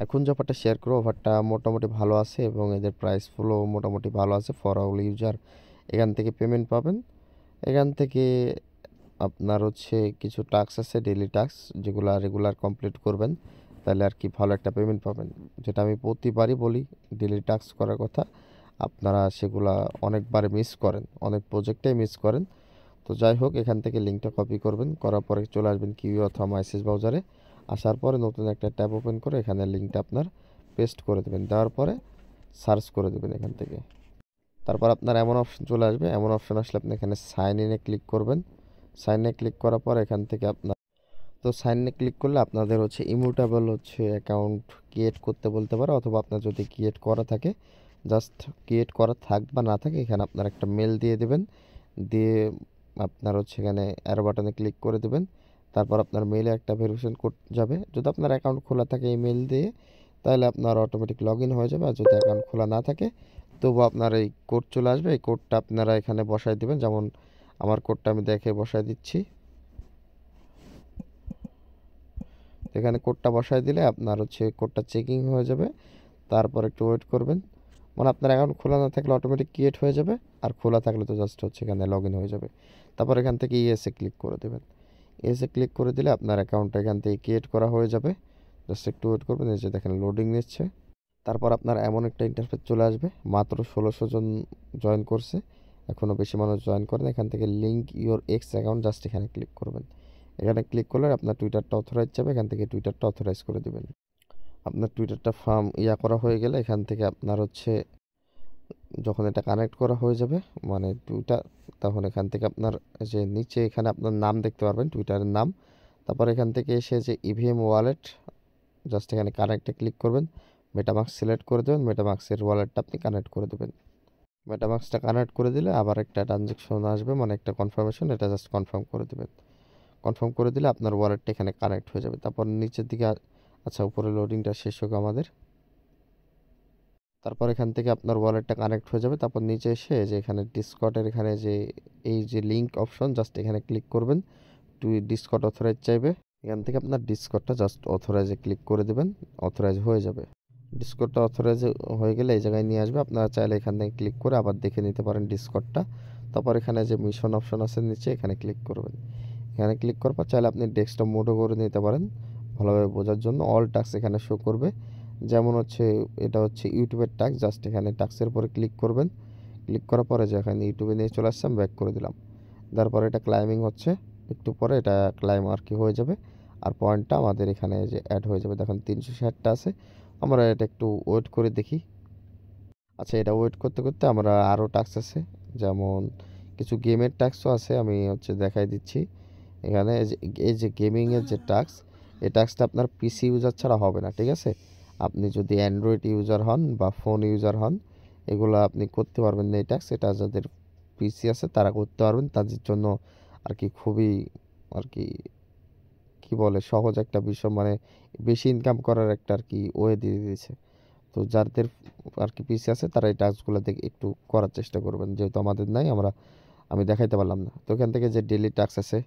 এখন যে অফারটা শেয়ার করবো অফারটা মোটামুটি ভালো আছে এবং এদের প্রাইস ফুলও মোটামুটি ভালো আছে ফর অল ইউজার। এখান থেকে পেমেন্ট পাবেন। এখান থেকে আপনার হচ্ছে কিছু টাস্ক আছে, ডেইলি টাস্ক, যেগুলো রেগুলার কমপ্লিট করবেন তাহলে আর কি ভালো একটা পেমেন্ট পাবেন। যেটা আমি প্রতিবারই বলি, ডেইলি টাস্ক করার কথা। আপনারা সেগুলা অনেকবার মিস করেন, অনেক প্রজেক্টেই মিস করেন। তো যাই হোক, এখান থেকে লিঙ্কটা কপি করবেন, করার পরে চলে আসবেন কিউ অথবা মাইসেজ ব্রাউজারে। আসার পরে নতুন একটা ট্যাব ওপেন করে এখানে লিঙ্কটা আপনার পেস্ট করে দেবেন, দেওয়ার পরে সার্চ করে দেবেন এখান থেকে। তারপর আপনার এমন অপশন চলে আসবে, এমন অপশন আসলে আপনি এখানে সাইন ইনে ক্লিক করবেন। সাইন ইনে ক্লিক করার পর এখান থেকে আপনার, তো সাইন ইনে ক্লিক করলে আপনাদের হচ্ছে ইমিউটেবল হচ্ছে অ্যাকাউন্ট ক্রিয়েট করতে বলতে পারে, অথবা আপনার যদি ক্রিয়েট করা থাকে, জাস্ট ক্রিয়েট করা থাক বা না থাকে এখানে আপনার একটা মেল দিয়ে দেবেন। দিয়ে আপনার হচ্ছে এখানে অ্যারো বাটনে ক্লিক করে দেবেন। তারপর আপনার মেইলে একটা ভেরিফিকেশন কোড যাবে। যদি আপনার অ্যাকাউন্ট খোলা থাকে এই মেল দিয়ে, তাহলে আপনার অটোমেটিক লগ ইন হয়ে যাবে। আর যদি অ্যাকাউন্ট খোলা না থাকে তবু আপনার এই কোড চলে আসবে। এই কোডটা আপনারা এখানে বসায় দিবেন। যেমন আমার কোডটা আমি দেখে বসায় দিচ্ছি। এখানে কোডটা বসায় দিলে আপনার হচ্ছে কোডটা চেকিং হয়ে যাবে। তারপর একটু ওয়েট করবেন। মানে আপনার অ্যাকাউন্ট খোলা না থাকলে অটোমেটিক ক্রিয়েট হয়ে যাবে, আর খোলা থাকলে তো জাস্ট হচ্ছে এখানে লগ ইন হয়ে যাবে। তারপর এখান থেকে ইয়েসে ক্লিক করে দেবেন। ইয়েসে ক্লিক করে দিলে আপনার অ্যাকাউন্টটা এখান থেকে ক্রিয়েট করা হয়ে যাবে। জাস্ট একটু ওয়েট করবেন, এই যে দেখেন লোডিং নিচ্ছে। তারপর আপনার এমন একটা ইন্টারফেস চলে আসবে, মাত্র 1600 জন জয়েন করছে, এখনও বেশি মানুষ জয়েন করেন। এখান থেকে link your x account, just এখানে ক্লিক করবেন। এখানে ক্লিক করলে আপনার টুইটারটা অথরাইজ যাবে, এখান থেকে টুইটারটা অথরাইজ করে দেবেন। আপনার টুইটারটা ফার্ম করা হয়ে গেলে এখান থেকে আপনার হচ্ছে যখন এটা কানেক্ট করা হয়ে যাবে, মানে টুইটার, তখন এখান থেকে আপনার যে নিচে এখানে আপনার নাম দেখতে পারবেন, টুইটারের নাম। তারপর এখান থেকে এসে যে ইভিএম ওয়ালেট, জাস্ট এখানে কানেক্টে ক্লিক করবেন। মেটামাস্ক সিলেক্ট করে দেবেন, মেটামাস্কের ওয়ালেটটা আপনি কানেক্ট করে দেবেন। মেটামাস্কটা কানেক্ট করে দিলে আবার একটা ট্রানজ্যাকশন আসবে, মানে একটা কনফার্মেশন, এটা জাস্ট কনফার্ম করে দেবেন। কনফার্ম করে দিলে আপনার ওয়ালেটটা এখানে কানেক্ট হয়ে যাবে। তারপর নিচের দিকে আচ্ছা, উপরে লোডিংটা শেষ হোক আমাদের। তারপর এখান থেকে আপনার ওয়ালেটটা কানেক্ট হয়ে যাবে। তারপর নিচে এসে যে এখানে ডিসকর্ডের এখানে যে এই যে লিঙ্ক অপশন, জাস্ট এখানে ক্লিক করবেন। ডিসকর্ড অথরাইজ চাইবে, এখান থেকে আপনার ডিসকর্ডটা জাস্ট অথরাইজে ক্লিক করে দেবেন, অথরাইজ হয়ে যাবে। ডিসকর্ডটা অথরাইজ হয়ে গেলে এই জায়গায় নিয়ে আসবে। আপনারা চাইলে এখান থেকে ক্লিক করে আবার দেখে নিতে পারেন ডিসকর্ডটা। তারপর এখানে যে মিশন অপশন আছে নিচে, এখানে ক্লিক করবেন। এখানে ক্লিক করার পর চাইলে আপনি ডেস্কটপ মোডও করে নিতে পারেন ভালোভাবে বোঝার জন্য। অল টাস্ক এখানে শো করবে। যেমন হচ্ছে এটা হচ্ছে ইউটিউবের টাস্ক, জাস্ট এখানে টাস্কের উপরে ক্লিক করবেন। ক্লিক করার পরে যে এখানে ইউটিউবে নিয়ে চলে আসছে, আমি ব্যাক করে দিলাম। তারপরে এটা ক্লাইম্বিং হচ্ছে, একটু পরে এটা ক্লাইম আর কি হয়ে যাবে। আর পয়েন্টটা আমাদের এখানে যে অ্যাড হয়ে যাবে, দেখুন 360টা আছে। আমরা এটা একটু ওয়েট করে দেখি। আচ্ছা, এটা ওয়েট করতে করতে আমরা আরও টাস্ক আছে, যেমন কিছু গেমের টাস্কও আছে, আমি হচ্ছে দেখাই দিচ্ছি। এখানে এই যে গেমিংয়ের যে টাস্ক, এই টাস্কটা আপনার পিসি ইউজার ছাড়া হবে না, ঠিক আছে? আপনি যদি অ্যান্ড্রয়েড ইউজার হন বা ফোন ইউজার হন, এগুলো আপনি করতে পারবেন না এই টাস্ক। এটা যাদের পিসি আছে তারা করতে পারবেন, তাদের জন্য আর কি খুবই আর কি কি বলে সহজ একটা বিষয়, মানে বেশি ইনকাম করার একটা আর কি ওয়ে দিয়ে দিয়েছে। তো যাদের আর কি পিসি আছে তারা এই টাস্কগুলো দেখে একটু করার চেষ্টা করবেন, যেহেতু আমাদের নাই, আমি দেখাইতে পারলাম না। তো এখান থেকে যে ডেইলি টাস্ক আছে,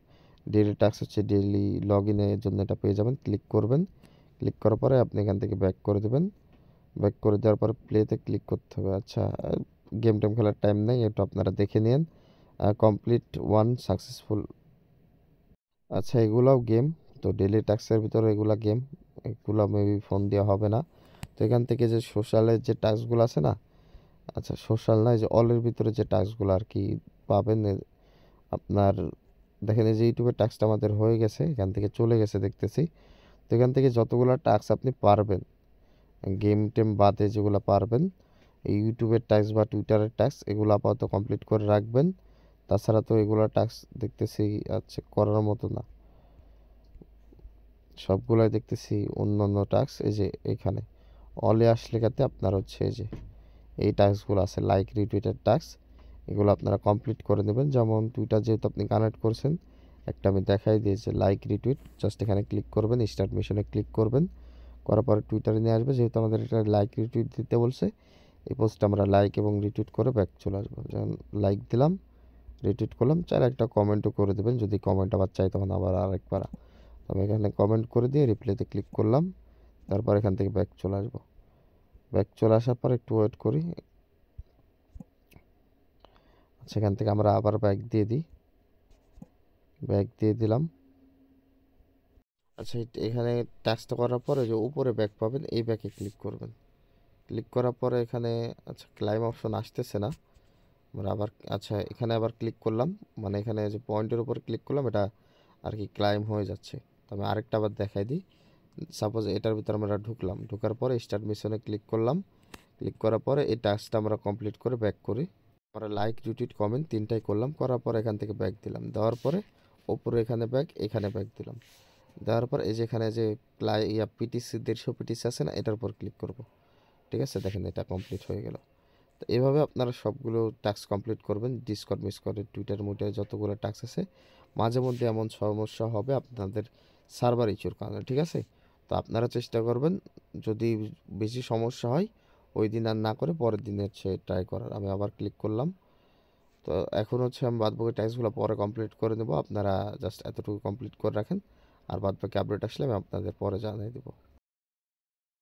ডেইলি টাস্ক হচ্ছে ডেইলি লগ ইনের জন্য এটা পেয়ে যাবেন। ক্লিক করবেন, ক্লিক করার পরে আপনি এখান থেকে ব্যাক করে দেবেন। ব্যাক করে দেওয়ার পরে প্লেতে ক্লিক করতে হবে। আচ্ছা, গেম টেম খেলার টাইম নেই, একটু আপনারা দেখে নিন। Complete one successful. আচ্ছা, এগুলাও গেম। তো ডেইলি টাস্কের ভিতরে এগুলা গেম, এগুলো মেবি ফোন দেওয়া হবে না। তো এখান থেকে যে সোশ্যালের যে টাস্কগুলো আছে না, আচ্ছা সোশ্যাল না, এই যে অলের ভিতরে যে টাস্কগুলো আর কি পাবেন আপনার, দেখেন এই যে ইউটিউবের টাস্কটা আমাদের হয়ে গেছে, এখান থেকে চলে গেছে দেখতেছি। তো এখান থেকে যতগুলো টাস্ক আপনি পারবেন, গেম টেম বাদে যেগুলো পারবেন, এই ইউটিউবের টাস্ক বা টুইটারের টাস্ক, এগুলো আপাতত কমপ্লিট করে রাখবেন। তাছাড়া তো এগুলো টাস্ক দেখতেছি আচ্ছা করার মতো না, সবগুলাই দেখতেছি অন্যান্য টাস্ক। এই যে এখানে অলে আসলে কাতে আপনার হচ্ছে এই যে এই টাস্কগুলো আছে, লাইক রিটুইটের টাস্ক, এগুলো আপনারা কমপ্লিট করে নেবেন। যেমন টুইটার যেহেতু আপনি কানেক্ট করছেন, একটা আমি দেখাই দিয়েছি লাইক রিটুইট, জাস্ট এখানে ক্লিক করবেন, স্টার্ট মিশনে ক্লিক করবেন। করার পরে টুইটারে নিয়ে আসবে, যেহেতু আমাদের এটা লাইক রিটুইট দিতে বলছে, এই পোস্টটা আমরা লাইক এবং রিটুইট করে ব্যাক চলে আসবো। যেমন লাইক দিলাম, রিটুইট করলাম, চাইলে একটা কমেন্টও করে দেবেন, যদি কমেন্ট আবার চাই তখন আবার আরেকবার। আমি এখানে কমেন্ট করে দিয়ে রিপ্লাইতে ক্লিক করলাম, তারপর এখান থেকে ব্যাক চলে আসবো। ব্যাক চলে আসার পর একটু ওয়েট করি। সেখান থেকে আমরা আবার ব্যাক দিয়ে দিই, ব্যাক দিয়ে দিলাম। আচ্ছা এখানে টাচটা করার পরে যে উপরে ব্যাক পাবেন, এই ব্যাকে ক্লিক করবেন। ক্লিক করার পরে এখানে আচ্ছা ক্লাইম অপশন আসতেছে না, আমরা আবার আচ্ছা এখানে আবার ক্লিক করলাম, মানে এখানে যে পয়েন্টের উপর ক্লিক করলাম এটা আর কি ক্লাইম হয়ে যাচ্ছে। তো আমি আরেকটা আবার দেখাই দিই। সাপোজ এটার ভিতরে আমরা ঢুকলাম, ঢোকার পরে স্টার্ট মিশনে ক্লিক করলাম। ক্লিক করার পরে এই টাস্কটা আমরা কমপ্লিট করে ব্যাক করি। আমরা লাইক রিটুইট কমেন্ট তিনটাই করলাম, করার পরে এখান থেকে ব্যাক দিলাম, দেওয়ার পরে ওপরে এখানে ব্যাক, এখানে ব্যাক দিলাম, দেওয়ার পর এই যে এখানে যে পিটিসি 150 পিটিসি আছে না, এটার উপর ক্লিক করব। ঠিক আছে, দেখেন এটা কমপ্লিট হয়ে গেল। তো এভাবে আপনারা সবগুলো টাস্ক কমপ্লিট করবেন। ডিসকর্ড মিসকর্ডের টুইটার মুইটার যতগুলো টাস্ক আছে, মাঝে মধ্যে এমন সমস্যা হবে আপনাদের সার্ভার ইস্যুর কারণে। ঠিক আছে, তো আপনারা চেষ্টা করবেন যদি বেশি সমস্যা হয় ওই দিন আর না করে পরের দিন হচ্ছে ট্রাই করার। আমি আবার ক্লিক করলাম। তো এখন হচ্ছে আমি বাদবাকি টাস্কগুলো পরে কমপ্লিট করে নেব, আপনারা জাস্ট এতটুকু কমপ্লিট করে রাখেন, আর বাদবাকি আপডেট আসলে আমি আপনাদের পরে জানিয়ে দেবো।